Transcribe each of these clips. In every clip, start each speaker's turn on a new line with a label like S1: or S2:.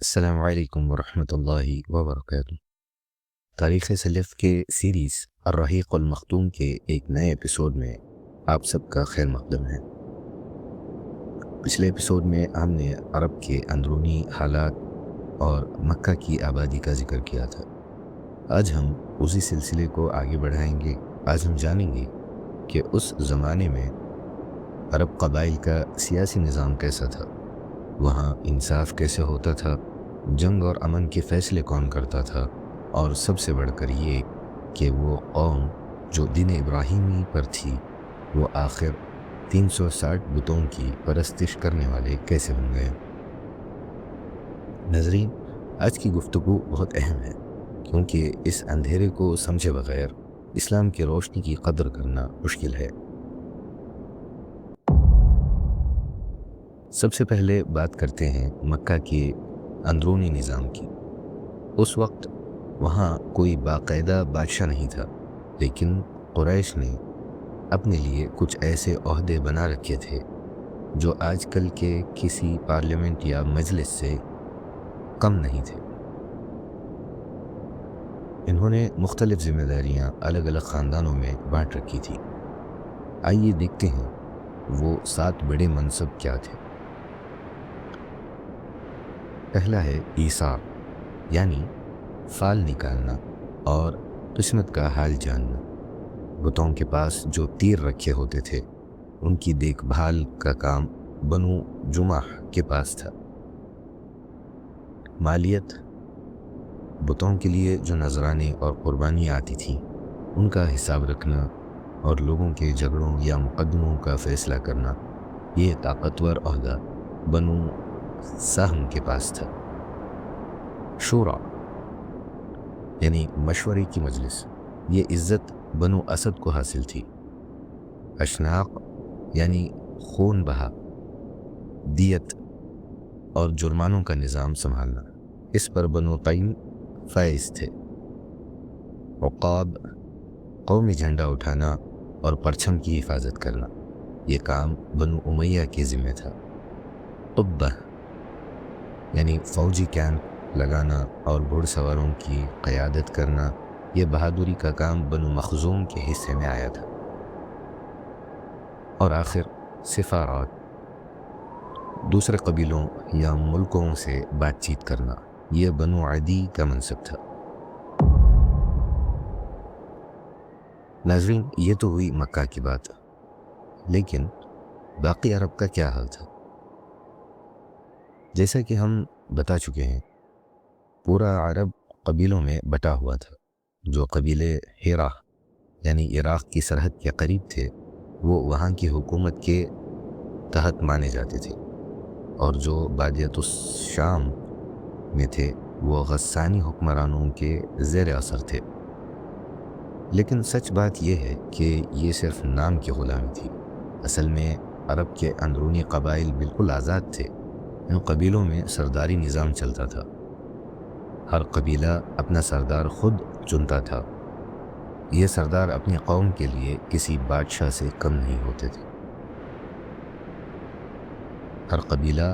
S1: السلام علیکم ورحمۃ اللہ وبرکاتہ۔ تاریخ سلف کے سیریز الرحیق المختوم کے ایک نئے ایپیسوڈ میں آپ سب کا خیر مقدم ہے۔ پچھلے ایپیسوڈ میں ہم نے عرب کے اندرونی حالات اور مکہ کی آبادی کا ذکر کیا تھا۔ آج ہم اسی سلسلے کو آگے بڑھائیں گے۔ آج ہم جانیں گے کہ اس زمانے میں عرب قبائل کا سیاسی نظام کیسا تھا، وہاں انصاف کیسے ہوتا تھا، جنگ اور امن کے فیصلے کون کرتا تھا، اور سب سے بڑھ کر یہ کہ وہ قوم جو دین ابراہیمی پر تھی وہ آخر 360 بتوں کی پرستش کرنے والے کیسے بن گئے۔ ناظرین، آج کی گفتگو بہت اہم ہے کیونکہ اس اندھیرے کو سمجھے بغیر اسلام کی روشنی کی قدر کرنا مشکل ہے۔ سب سے پہلے بات کرتے ہیں مکہ کے اندرونی نظام کی۔ اس وقت وہاں کوئی باقاعدہ بادشاہ نہیں تھا، لیکن قریش نے اپنے لیے کچھ ایسے عہدے بنا رکھے تھے جو آج کل کے کسی پارلیمنٹ یا مجلس سے کم نہیں تھے۔ انہوں نے مختلف ذمہ داریاں الگ الگ خاندانوں میں بانٹ رکھی تھی۔ آئیے دیکھتے ہیں وہ 7 بڑے منصب کیا تھے۔ پہلا ہے ایثار، یعنی فال نکالنا اور قسمت کا حال جاننا۔ بتوں کے پاس جو تیر رکھے ہوتے تھے ان کی دیکھ بھال کا کام بنو جمح کے پاس تھا۔ مالیت، بتوں کے لیے جو نذرانے اور قربانیاں آتی تھیں ان کا حساب رکھنا اور لوگوں کے جھگڑوں یا مقدموں کا فیصلہ کرنا، یہ طاقتور عہدہ بنو سہم کے پاس تھا۔ شورا، یعنی مشورے کی مجلس، یہ عزت بنو اسد کو حاصل تھی۔ اشناق، یعنی خون بہا، دیت اور جرمانوں کا نظام سنبھالنا، اس پر بنو تیم فائز تھے۔ عقاب، قومی جھنڈا اٹھانا اور پرچم کی حفاظت کرنا، یہ کام بنو امیہ کے ذمہ تھا۔ قبہ، یعنی فوجی کیمپ لگانا اور گھڑ سواروں کی قیادت کرنا، یہ بہادری کا کام بنو مخزوم کے حصے میں آیا تھا۔ اور آخر سفارات، دوسرے قبیلوں یا ملکوں سے بات چیت کرنا، یہ بنو عدی کا منصب تھا۔ ناظرین، یہ تو ہوئی مکہ کی بات، لیکن باقی عرب کا کیا حال تھا؟ جیسا کہ ہم بتا چکے ہیں، پورا عرب قبیلوں میں بٹا ہوا تھا۔ جو قبیلے ہیرا یعنی عراق کی سرحد کے قریب تھے وہ وہاں کی حکومت کے تحت مانے جاتے تھے، اور جو بادیت الشام میں تھے وہ غسانی حکمرانوں کے زیر اثر تھے۔ لیکن سچ بات یہ ہے کہ یہ صرف نام کی غلامی تھی۔ اصل میں عرب کے اندرونی قبائل بالکل آزاد تھے۔ ان قبیلوں میں سرداری نظام چلتا تھا، ہر قبیلہ اپنا سردار خود چنتا تھا۔ یہ سردار اپنی قوم کے لیے کسی بادشاہ سے کم نہیں ہوتے تھے۔ ہر قبیلہ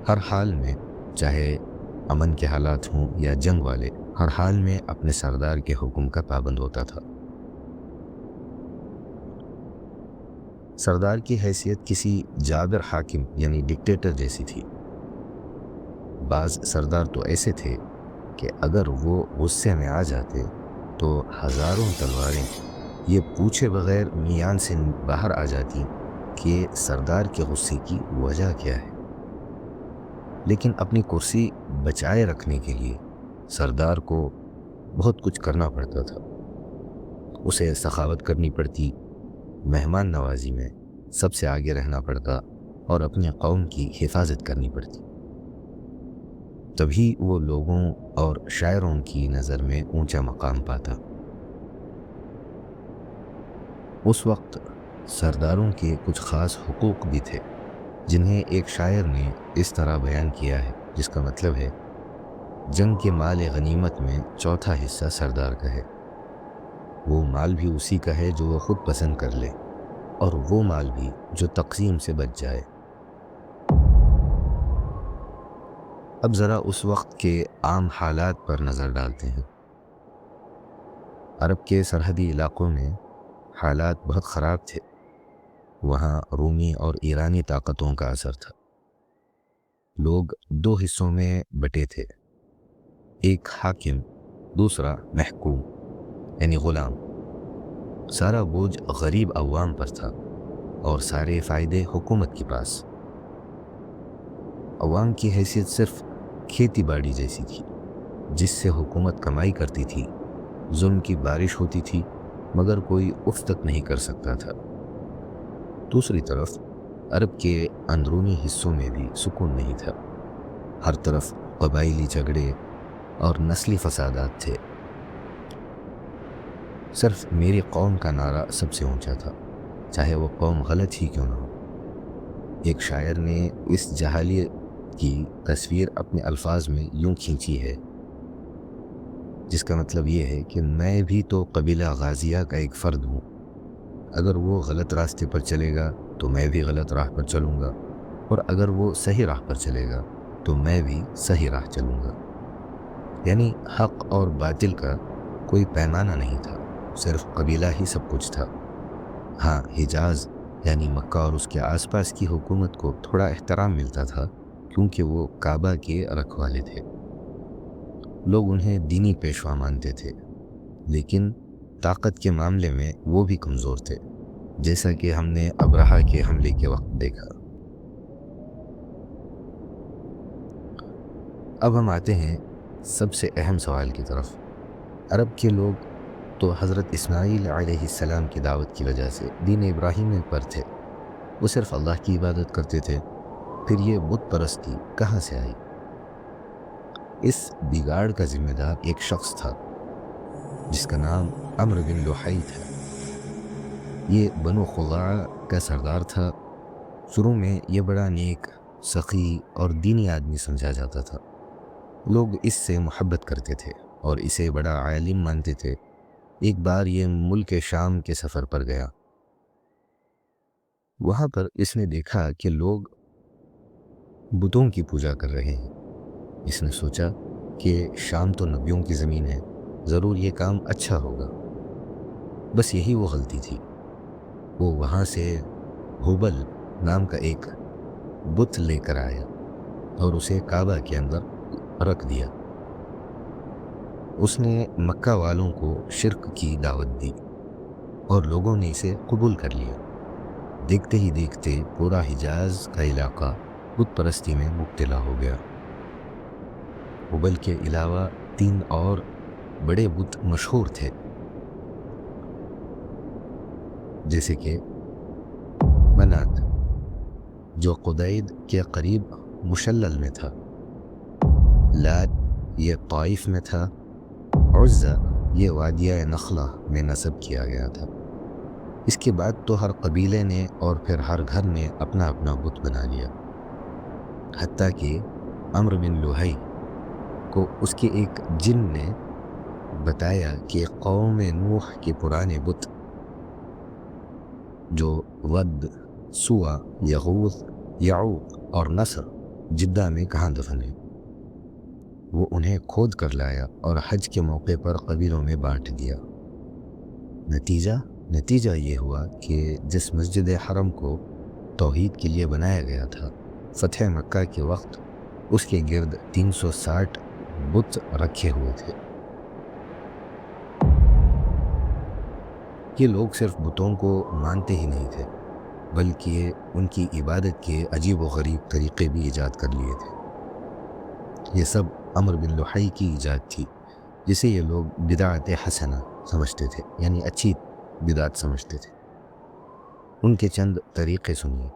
S1: ہر حال میں، چاہے امن کے حالات ہوں یا جنگ والے، ہر حال میں اپنے سردار کے حکم کا پابند ہوتا تھا۔ سردار کی حیثیت کسی جابر حاکم یعنی ڈکٹیٹر جیسی تھی۔ بعض سردار تو ایسے تھے کہ اگر وہ غصے میں آ جاتے تو ہزاروں تلواریں یہ پوچھے بغیر میان سے باہر آ جاتی کہ سردار کے غصے کی وجہ کیا ہے۔ لیکن اپنی کرسی بچائے رکھنے کے لیے سردار کو بہت کچھ کرنا پڑتا تھا۔ اسے سخاوت کرنی پڑتی، مہمان نوازی میں سب سے آگے رہنا پڑتا، اور اپنی قوم کی حفاظت کرنی پڑتی۔ تبھی وہ لوگوں اور شاعروں کی نظر میں اونچا مقام پاتا۔ اس وقت سرداروں کے کچھ خاص حقوق بھی تھے جنہیں ایک شاعر نے اس طرح بیان کیا ہے، جس کا مطلب ہے جنگ کے مال غنیمت میں چوتھا حصہ سردار کا ہے۔ وہ مال بھی اسی کا ہے جو وہ خود پسند کر لے، اور وہ مال بھی جو تقسیم سے بچ جائے۔ اب ذرا اس وقت کے عام حالات پر نظر ڈالتے ہیں۔ عرب کے سرحدی علاقوں میں حالات بہت خراب تھے۔ وہاں رومی اور ایرانی طاقتوں کا اثر تھا۔ لوگ دو حصوں میں بٹے تھے، ایک حاکم، دوسرا محکوم یعنی غلام۔ سارا بوجھ غریب عوام پر تھا اور سارے فائدے حکومت کے پاس۔ عوام کی حیثیت صرف کھیتی باڑی جیسی تھی، جس سے حکومت کمائی کرتی تھی۔ ظلم کی بارش ہوتی تھی مگر کوئی اف تک نہیں کر سکتا تھا۔ دوسری طرف عرب کے اندرونی حصوں میں بھی سکون نہیں تھا۔ ہر طرف قبائلی جھگڑے اور نسلی فسادات تھے۔ صرف میری قوم کا نعرہ سب سے اونچا تھا، چاہے وہ قوم غلط ہی کیوں نہ ہو۔ ایک شاعر نے اس جہالیت کی تصویر اپنے الفاظ میں یوں کھینچی ہے، جس کا مطلب یہ ہے کہ میں بھی تو قبیلہ غازیہ کا ایک فرد ہوں۔ اگر وہ غلط راستے پر چلے گا تو میں بھی غلط راہ پر چلوں گا، اور اگر وہ صحیح راہ پر چلے گا تو میں بھی صحیح راہ چلوں گا۔ یعنی حق اور باطل کا کوئی پیمانہ نہیں تھا، صرف قبیلہ ہی سب کچھ تھا۔ ہاں، حجاز یعنی مکہ اور اس کے آس پاس کی حکومت کو تھوڑا احترام ملتا تھا، کیونکہ وہ کعبہ کے رکھوالے تھے۔ لوگ انہیں دینی پیشوا مانتے تھے، لیکن طاقت کے معاملے میں وہ بھی کمزور تھے، جیسا کہ ہم نے ابرہہ کے حملے کے وقت دیکھا۔ اب ہم آتے ہیں سب سے اہم سوال کی طرف۔ عرب کے لوگ تو حضرت اسماعیل علیہ السلام کی دعوت کی وجہ سے دین ابراہیمی پر تھے۔ وہ صرف اللہ کی عبادت کرتے تھے، پھر یہ بت پرستی کہاں سے آئی؟ اس بگاڑ کا ذمہ دار ایک شخص تھا جس کا نام عمرو بن لحی تھا۔ یہ بنو خزاعہ کا سردار تھا۔ شروع میں یہ بڑا نیک، سخی اور دینی آدمی سمجھا جاتا تھا۔ لوگ اس سے محبت کرتے تھے اور اسے بڑا عالم مانتے تھے۔ ایک بار یہ ملک شام کے سفر پر گیا۔ وہاں پر اس نے دیکھا کہ لوگ بتوں کی پوجا کر رہے ہیں۔ اس نے سوچا کہ شام تو نبیوں کی زمین ہے، ضرور یہ کام اچھا ہوگا۔ بس یہی وہ غلطی تھی۔ وہ وہاں سے ہبل نام کا ایک بت لے کر آیا اور اسے کعبہ کے اندر رکھ دیا۔ اس نے مکہ والوں کو شرک کی دعوت دی اور لوگوں نے اسے قبول کر لیا۔ دیکھتے ہی دیکھتے پورا حجاز کا علاقہ بت پرستی میں مبتلا ہو گیا۔ ہبل کے علاوہ 3 اور بڑے بت مشہور تھے، جیسے کہ منات جو قدید کے قریب مشلل میں تھا، لات یہ طائف میں تھا، عزہ یہ وادیہ نخلہ میں نصب کیا گیا تھا۔ اس کے بعد تو ہر قبیلے نے اور پھر ہر گھر نے اپنا اپنا بت بنا لیا، حتیٰ کہ عمرو بن لحی کو اس کے ایک جن نے بتایا کہ قوم نوح کے پرانے بت جو ود، سوا، یغوث، یعوق اور نصر جدہ میں کہاں دفن ہے۔ وہ انہیں کھود کر لایا اور حج کے موقع پر قبیلوں میں بانٹ دیا۔ نتیجہ یہ ہوا کہ جس مسجد حرم کو توحید کے لیے بنایا گیا تھا، فتح مکہ کے وقت اس کے گرد 360 بت رکھے ہوئے تھے۔ یہ لوگ صرف بتوں کو مانتے ہی نہیں تھے، بلکہ ان کی عبادت کے عجیب و غریب طریقے بھی ایجاد کر لیے تھے۔ یہ سب عمرو بن لحی کی ایجاد تھی، جسے یہ لوگ بدعت حسنہ سمجھتے تھے، یعنی اچھی بدعت سمجھتے تھے۔ ان کے چند طریقے سنیے۔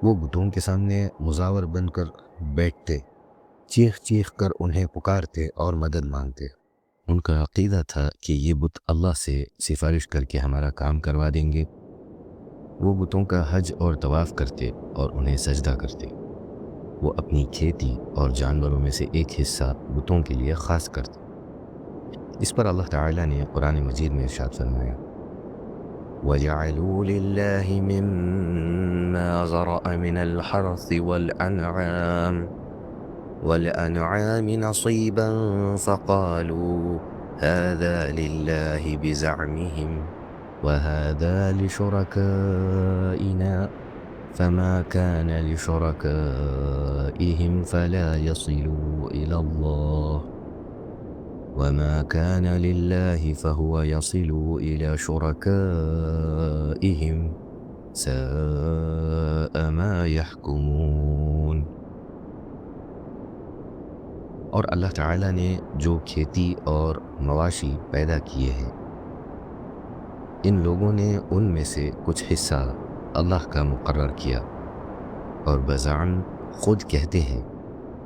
S1: وہ بتوں کے سامنے مزاور بن کر بیٹھتے، چیخ چیخ کر انہیں پکارتے اور مدد مانگتے۔ ان کا عقیدہ تھا کہ یہ بت اللہ سے سفارش کر کے ہمارا کام کروا دیں گے۔ وہ بتوں کا حج اور طواف کرتے اور انہیں سجدہ کرتے۔ وہ اپنی کھیتی اور جانوروں میں سے ایک حصہ بتوں کے لیے خاص کرتے۔ اس پر اللہ تعالیٰ نے قرآن مجید میں ارشاد فرمایا، وجعلوا لله مما ذرأ من الحرث والأنعام نصيبا فقالوا هذا لله بزعمهم وهذا لشركائنا فما كان لشركائهم فلا يصلوا إلى الله وما كان لله فهو يصل إلى شركائهم ساء ما يحكمون۔ اور اللہ تعالیٰ نے جو کھیتی اور مواشی پیدا کیے ہیں ان لوگوں نے ان میں سے کچھ حصہ اللہ کا مقرر کیا اور بزعم خود کہتے ہیں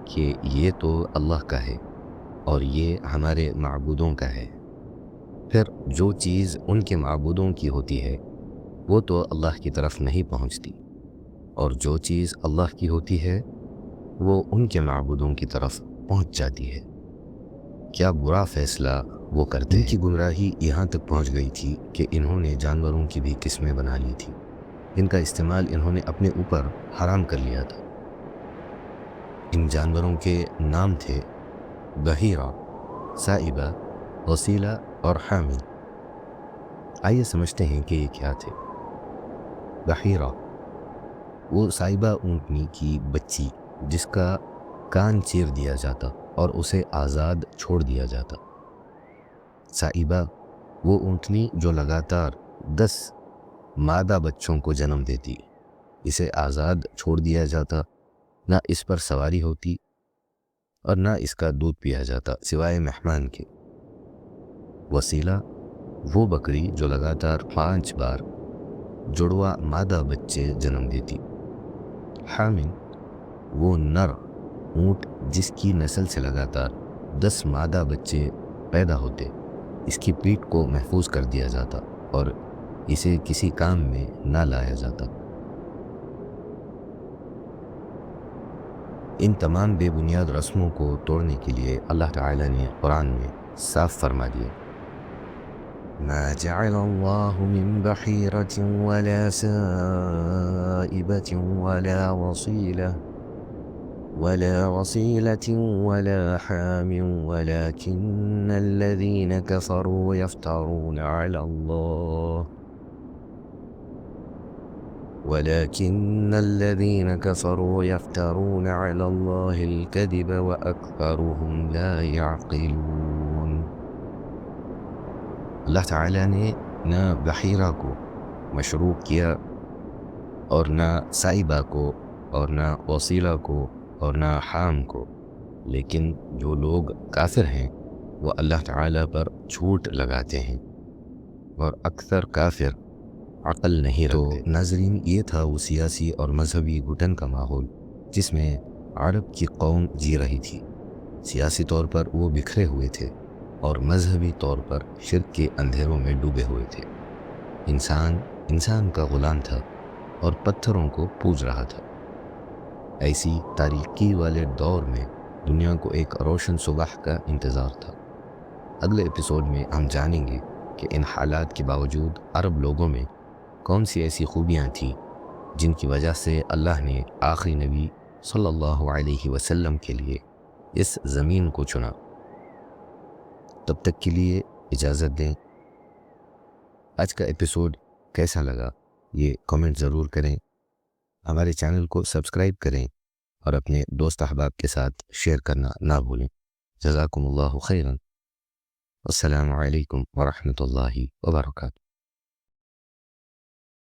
S1: کہ یہ تو اللہ کا ہے اور یہ ہمارے معبودوں کا ہے، پھر جو چیز ان کے معبودوں کی ہوتی ہے وہ تو اللہ کی طرف نہیں پہنچتی، اور جو چیز اللہ کی ہوتی ہے وہ ان کے معبودوں کی طرف پہنچ جاتی ہے۔ کیا برا فیصلہ وہ کرتے ہیں۔ ان کی گمراہی یہاں تک پہنچ گئی تھی کہ انہوں نے جانوروں کی بھی قسمیں بنا لی تھی، ان کا استعمال انہوں نے اپنے اوپر حرام کر لیا تھا۔ ان جانوروں کے نام تھے بحیرہ، سائبہ، وسیلہ اور حامی۔ آئیے سمجھتے ہیں کہ یہ کیا تھے۔ بحیرہ وہ سائبہ اونٹنی کی بچی جس کا کان چیر دیا جاتا اور اسے آزاد چھوڑ دیا جاتا۔ سائبہ وہ اونٹنی جو لگاتار 10 مادہ بچوں کو جنم دیتی، اسے آزاد چھوڑ دیا جاتا، نہ اس پر سواری ہوتی اور نہ اس کا دودھ پیا جاتا سوائے مہمان کے۔ وسیلہ وہ بکری جو لگاتار 5 بار جڑوا مادہ بچے جنم دیتی۔ حامل وہ نر اونٹ جس کی نسل سے لگاتار 10 مادہ بچے پیدا ہوتے، اس کی پیٹھ کو محفوظ کر دیا جاتا اور اسے کسی کام میں نہ لایا جاتا۔ ان تمام بے بنیاد رسموں کو توڑنے کے لیے اللہ تعالیٰ نے قرآن میں صاف فرما دیا، ما جعل اللہ من بحیرة ولا سائبة ولا وصيلة ولا حام ولكن الذين كفروا يفترون على الله الكذب وأكثرهم لا يعقلون۔ اللہ تعالیٰ نے نہ بحیرہ کو مشروع کیا اور نہ سائبہ کو اور نہ وسیلہ کو اور نہ حام کو، لیکن جو لوگ کافر ہیں وہ اللہ تعالیٰ پر جھوٹ لگاتے ہیں اور اکثر کافر عقل نہیں رکھتے۔ تو ناظرین، یہ تھا وہ سیاسی اور مذہبی گھٹن کا ماحول جس میں عرب کی قوم جی رہی تھی۔ سیاسی طور پر وہ بکھرے ہوئے تھے اور مذہبی طور پر شرک کے اندھیروں میں ڈوبے ہوئے تھے۔ انسان کا غلام تھا اور پتھروں کو پوج رہا تھا۔ ایسی تاریکی والے دور میں دنیا کو ایک روشن صبح کا انتظار تھا۔ اگلے ایپیسوڈ میں ہم جانیں گے کہ ان حالات کے باوجود عرب لوگوں میں کون سی ایسی خوبیاں تھیں جن کی وجہ سے اللہ نے آخری نبی صلی اللہ علیہ وسلم کے لیے اس زمین کو چنا۔ تب تک کے لیے اجازت دیں۔ آج کا ایپیسوڈ کیسا لگا یہ کامنٹ ضرور کریں، ہمارے چینل کو سبسکرائب کریں اور اپنے دوست احباب کے ساتھ شیئر کرنا نہ بھولیں۔ جزاکم اللہ خیرا۔ السلام علیکم ورحمۃ اللہ وبرکاتہ۔